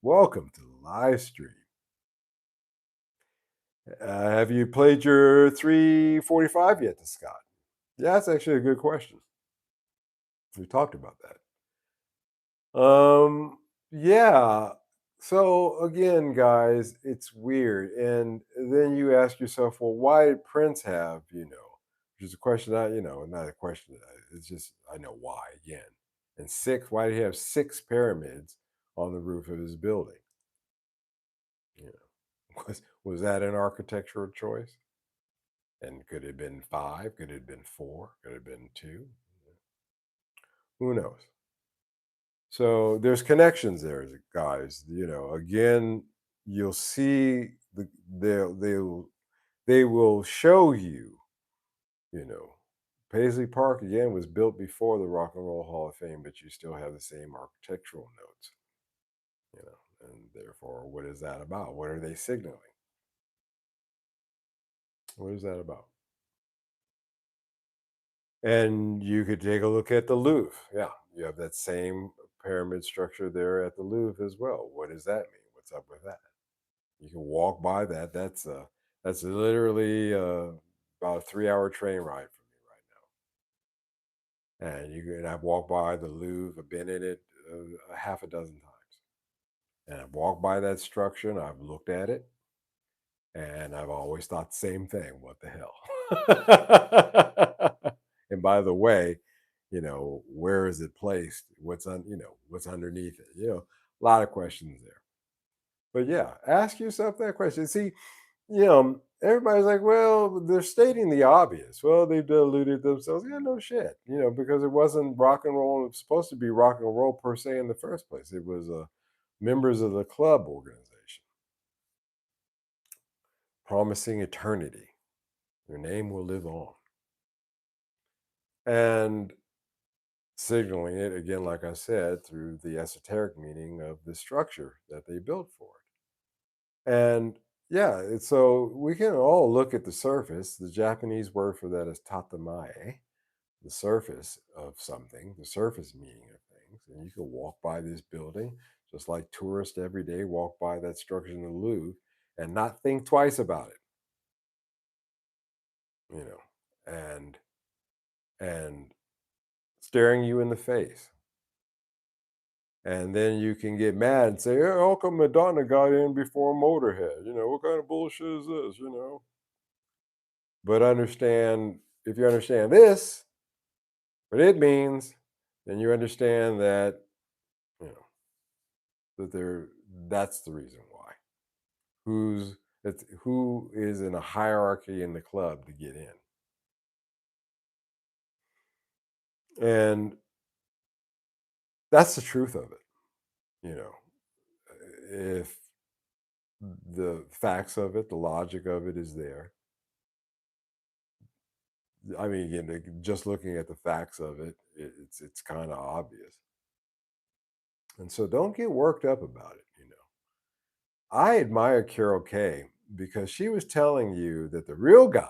Welcome to the live stream. Have you played your 345 yet to Scott? Yeah, that's actually a good question. We talked about that. Yeah. So again, guys, it's weird. And then you ask yourself, well, why did Prince have, which is a question not a question. It's just, I know why again. And six, why did he have six pyramids on the roof of his building? You know, was that an architectural choice? And could it have been five? Could it have been four? Could it have been two? Who knows? So there's connections there, guys. Again, you'll see they will show you. You know, Paisley Park again was built before the Rock and Roll Hall of Fame, but you still have the same architectural notes. And therefore, what is that about? What are they signaling? What is that about? And you could take a look at the Louvre. Yeah, you have that same pyramid structure there at the Louvre as well. What does that mean? What's up with that? You can walk by that. That's literally about a 3 hour train ride from me right now. And you can I've walked by the Louvre. I've been in it a half a dozen times, and I've walked by that structure and I've looked at it, and I've always thought the same thing. What the hell? And by the way, where is it placed? What's underneath it? A lot of questions there. But yeah, ask yourself that question. See, everybody's like, well, they're stating the obvious. Well, they've deluded themselves. Yeah, no shit. Because it wasn't rock and roll. It was supposed to be rock and roll per se in the first place. It was members of the club organization promising eternity. Your name will live on. And signaling it, again, like I said, through the esoteric meaning of the structure that they built for it. And yeah, so we can all look at the surface. The Japanese word for that is tatamae, the surface of something, the surface meaning of things. And you can walk by this building, just like tourists every day walk by that structure in the Louvre and not think twice about it, and and staring you in the face. And then you can get mad and say, "Hey, how come Madonna got in before Motorhead? What kind of bullshit is this? But if you understand this, what it means, then you understand that, you know, that that's the reason why. Who is in a hierarchy in the club to get in. And that's the truth of it. You know, if the facts of it, the logic of it is there. I mean, again, just looking at the facts of it, it's kind of obvious. And so don't get worked up about it. I admire Carol Kaye because she was telling you that the real guys,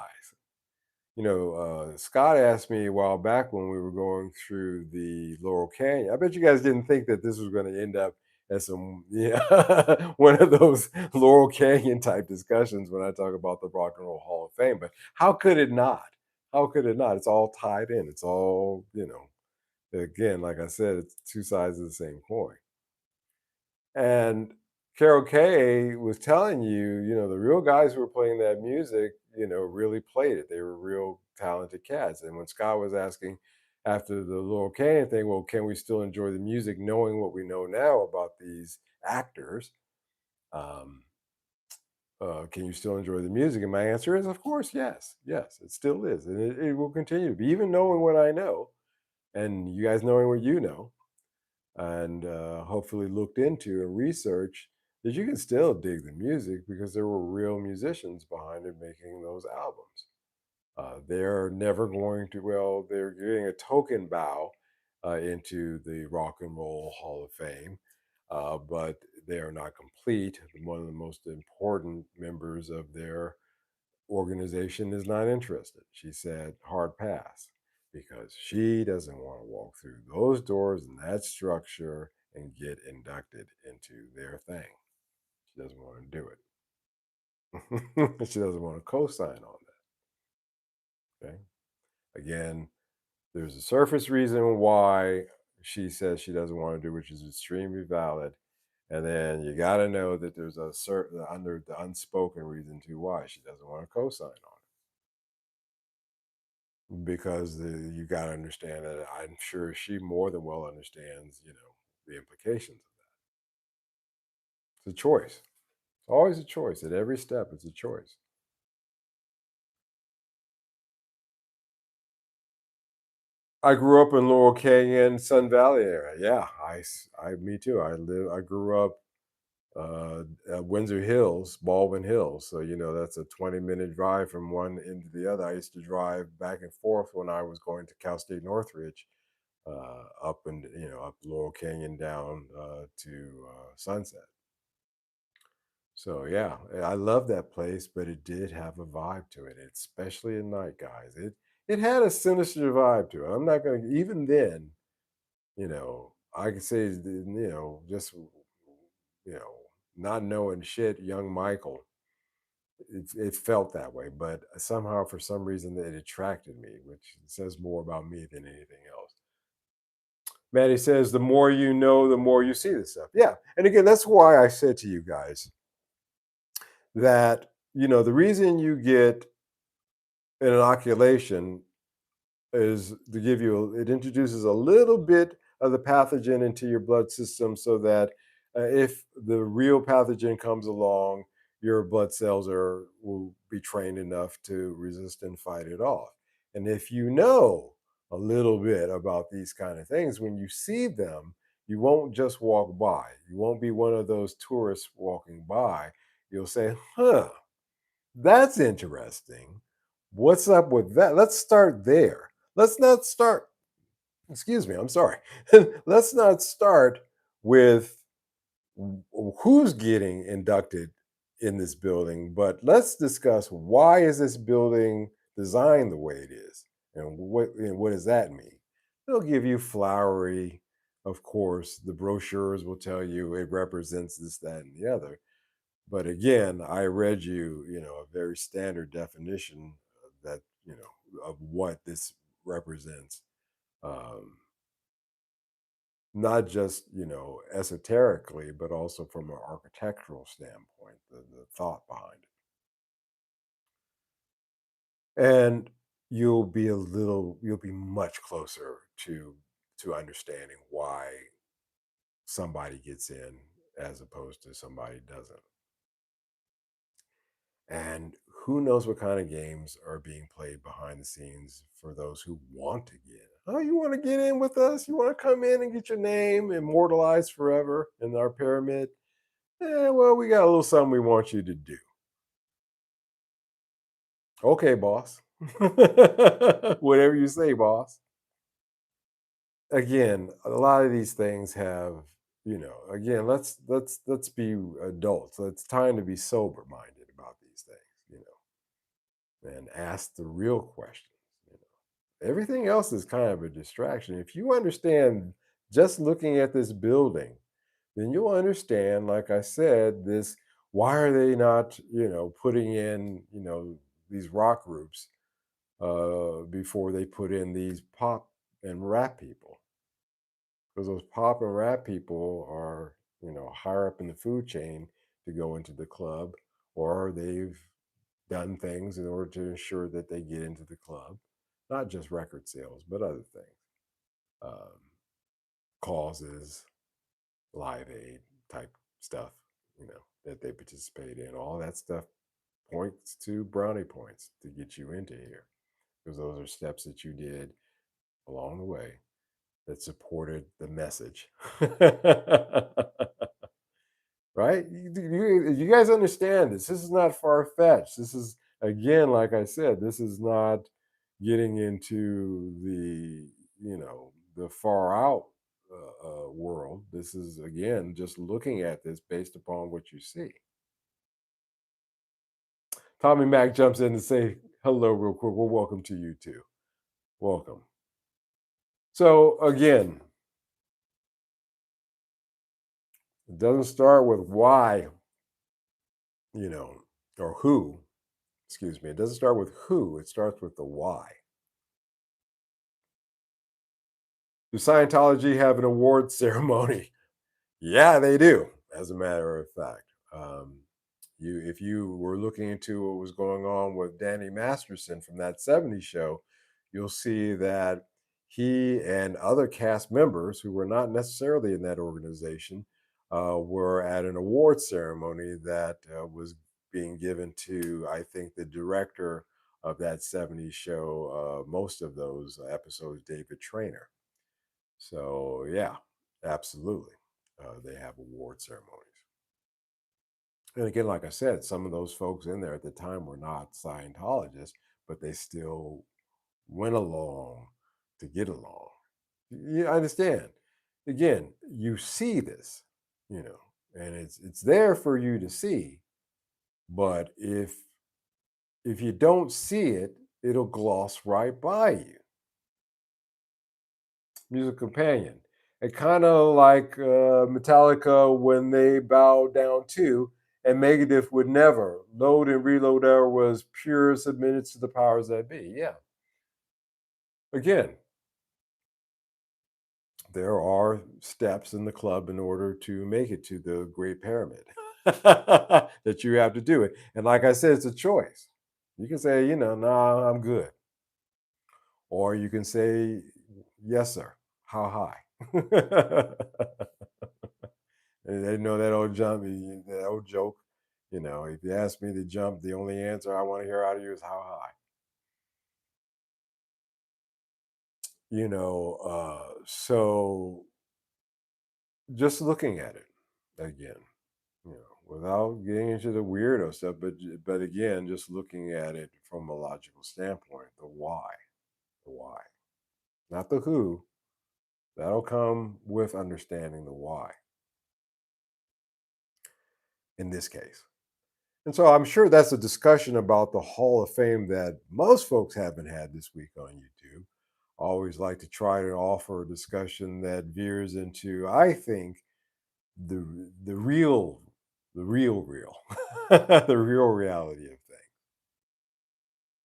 Scott asked me a while back when we were going through the Laurel Canyon. I bet you guys didn't think that this was going to end up as some, yeah, one of those Laurel Canyon type discussions when I talk about the Rock and Roll Hall of Fame. But how could it not? How could it not? It's all tied in. It's all, again, like I said, it's two sides of the same coin. And Carol Kay was telling you, the real guys who were playing that music, really played it. They were real talented cats. And when Scott was asking after the Laurel Canyon thing, well, can we still enjoy the music knowing what we know now about these actors? Um, can you still enjoy the music? And my answer is, of course, yes. Yes, it still is. And it will continue to be, even knowing what I know and you guys knowing what you know and hopefully looked into and researched that you can still dig the music because there were real musicians behind it making those albums. They're never going to, well, they're getting a token bow into the Rock and Roll Hall of Fame, but they are not complete. One of the most important members of their organization is not interested. She said hard pass because she doesn't want to walk through those doors and that structure and get inducted into their thing. She doesn't want to do it. She doesn't want to co-sign on that. Okay. Again, there's a surface reason why she says she doesn't want to do, which is extremely valid. And then you got to know that there's a certain under the unspoken reason to why she doesn't want to co-sign on it. Because you got to understand that I'm sure she more than well understands, the implications of that. It's a choice. It's always a choice. At every step, it's a choice. I grew up in Laurel Canyon, Sun Valley area. Yeah, me too. I grew up at Windsor Hills, Baldwin Hills. So that's a 20-minute drive from one end to the other. I used to drive back and forth when I was going to Cal State Northridge up and up Laurel Canyon down to Sunset. So yeah, I love that place, but it did have a vibe to it, especially at night, guys. It had a sinister vibe to it. I'm not gonna even then, I could say just you know not knowing shit, young Michael, it felt that way. But somehow, for some reason, it attracted me, which says more about me than anything else. Maddie says, the more you know, the more you see this stuff. Yeah. And again, that's why I said to you guys that, the reason you get an inoculation is to give you, it introduces a little bit of the pathogen into your blood system so that if the real pathogen comes along, your blood cells will be trained enough to resist and fight it off. And if you know a little bit about these kind of things, when you see them, you won't just walk by. You won't be one of those tourists walking by. You'll say, huh, that's interesting. What's up with that? Let's start there. Let's not start, excuse me, I'm sorry. Let's not start with who's getting inducted in this building, but let's discuss why is this building designed the way it is and what does that mean? They'll give you flowery, of course, the brochures will tell you it represents this, that, and the other. But again, I read you, a very standard definition that, of what this represents. Um, Not just, esoterically, but also from an architectural standpoint, the thought behind it. And you'll be much closer to understanding why somebody gets in as opposed to somebody doesn't. And who knows what kind of games are being played behind the scenes for those who want to get in. Oh, you want to get in with us? You want to come in and get your name immortalized forever in our pyramid? Well, we got a little something we want you to do. Okay, boss. Whatever you say, boss. Again, a lot of these things have, again, let's be adults. It's time to be sober minded about these things, and ask the real questions. You Everything else is kind of a distraction. If you understand just looking at this building, then you'll understand, like I said, this why are they not, putting in, these rock groups before they put in these pop and rap people? Because those pop and rap people are, higher up in the food chain to go into the club, or they've done things in order to ensure that they get into the club, not just record sales, but other things, um, causes, live aid type stuff, that they participate in. All that stuff points to brownie points to get you into here, because those are steps that you did along the way that supported the message. Right? You guys understand this. This is not far fetched. This is, again, like I said, this is not getting into the far out world. This is, again, just looking at this based upon what you see. Tommy Mac jumps in to say hello real quick. Well, welcome to you too. Welcome. So, again, it doesn't start with why, you know, or who, excuse me. It doesn't start with who, it starts with the why. Do Scientology have an award ceremony? Yeah, they do, as a matter of fact. If you were looking into what was going on with Danny Masterson from that '70s show, you'll see that he and other cast members who were not necessarily in that organization were at an award ceremony that was being given to, I think, the director of that '70s show, most of those episodes, David Trainer. So, yeah, absolutely. They have award ceremonies. And again, like I said, some of those folks in there at the time were not Scientologists, but they still went along to get along. You understand? Again, you see this, you know, and it's there for you to see. But if you don't see it, it'll gloss right by you. Music companion. It kind of like Metallica when they bowed down too, and Megadeth would never. Load and reload era was pure submitted to the powers that be. Yeah. Again, there are steps in the club in order to make it to the Great Pyramid that you have to do it. And like I said, it's a choice. You can say, nah, I'm good. Or you can say, yes, sir. How high? And they know that old that old joke. If you ask me to jump, the only answer I want to hear out of you is how high. So just looking at it again, without getting into the weirdo stuff, but again, just looking at it from a logical standpoint, the why, not the who. That'll come with understanding the why in this case. And so I'm sure that's a discussion about the Hall of Fame that most folks haven't had this week on YouTube. I always like to try to offer a discussion that veers into, I think, the real, the real reality of things.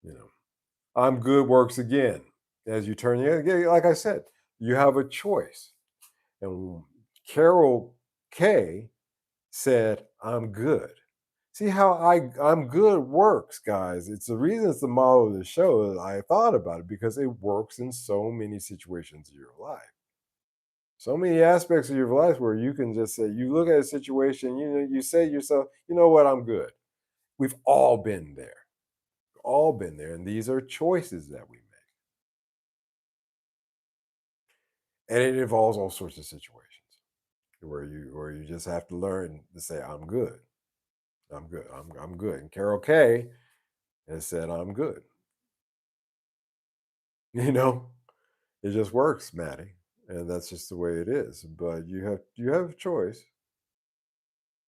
You know, I'm good works again as you turn. Yeah, like I said, you have a choice. And Carol Kaye said, "I'm good." See how I'm good works, guys. It's the reason it's the model of the show. I thought about it because it works in so many situations of your life. So many aspects of your life where you can just say, you look at a situation, you say to yourself, you know what, I'm good. We've all been there, all been there. And these are choices that we make. And it involves all sorts of situations where you just have to learn to say, I'm good. I'm good. I'm good. And Carol Kay has said, I'm good. You know, it just works, Maddie. And that's just the way it is. But you have a choice.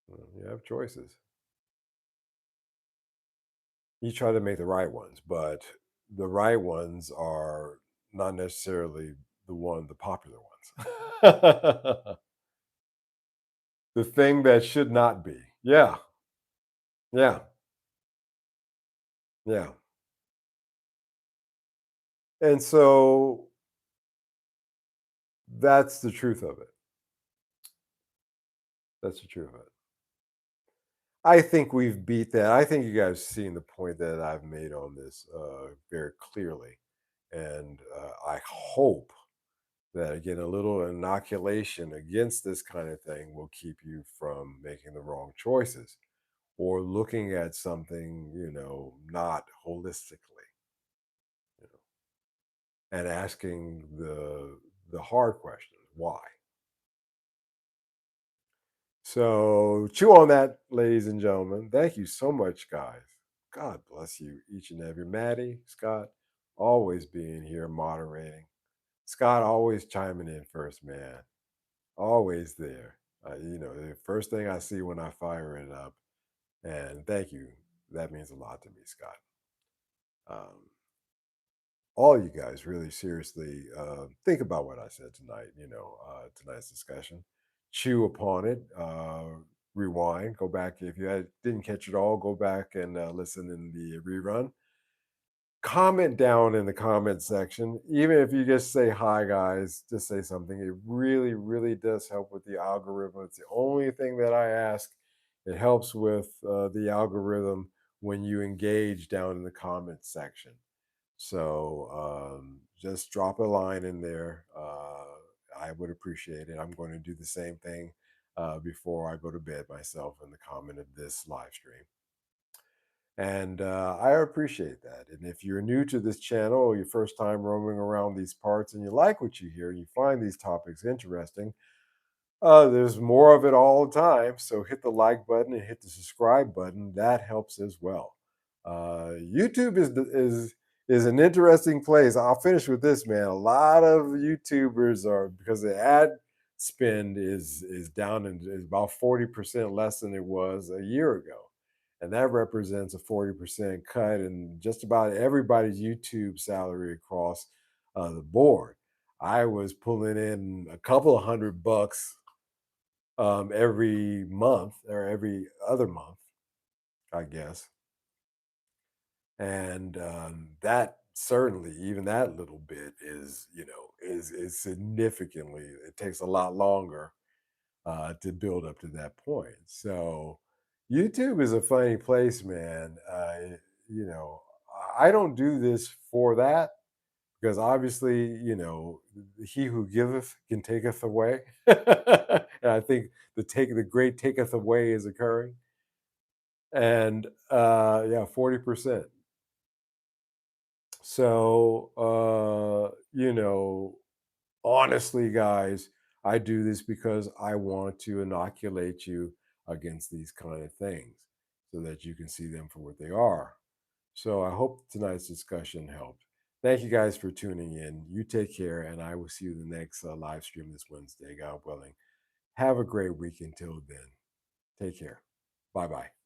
You have choices. You try to make the right ones, but the right ones are not necessarily the popular ones. The thing that should not be. Yeah. Yeah. Yeah. And so that's the truth of it. That's the truth of it. I think we've beat that. I think you guys seen the point that I've made on this very clearly. And I hope that, again, a little inoculation against this kind of thing will keep you from making the wrong choices or looking at something, not holistically, you know, and asking the hard questions, why? So chew on that, ladies and gentlemen. Thank you so much, guys. God bless you, each and every. Maddie, Scott, always being here moderating. Scott always chiming in first, man. Always there. The first thing I see when I fire it up. And thank you. That means a lot to me, Scott. Um, all you guys really seriously think about what I said tonight, tonight's discussion. Chew upon it, rewind, go back. If you didn't catch it all, go back and listen in the rerun. Comment down in the comment section. Even if you just say hi, guys, just say something. It really, really does help with the algorithm. It's the only thing that I ask. It helps with the algorithm when you engage down in the comment section. So just drop a line in there. I would appreciate it. I'm going to do the same thing before I go to bed myself in the comment of this live stream. And I appreciate that. And if you're new to this channel or your first time roaming around these parts and you like what you hear, you find these topics interesting, there's more of it all the time. So hit the like button and hit the subscribe button. That helps as well. YouTube is an interesting place. I'll finish with this, man. A lot of YouTubers are, because the ad spend is down and is about 40% less than it was a year ago. And that represents a 40% cut in just about everybody's YouTube salary across the board. I was pulling in a couple of $100 every month or every other month, I guess. And that certainly, even that little bit is, is significantly. It takes a lot longer to build up to that point. So, YouTube is a funny place, man. You know, I don't do this for that because obviously, he who giveth can taketh away. And I think the great taketh away is occurring. And yeah, 40%. So honestly, guys, I do this because I want to inoculate you against these kind of things so that you can see them for what they are. So I hope tonight's discussion helped. Thank you guys for tuning in. You take care, and I will see you in the next live stream this Wednesday, God willing. Have a great week until then. Take care. Bye bye.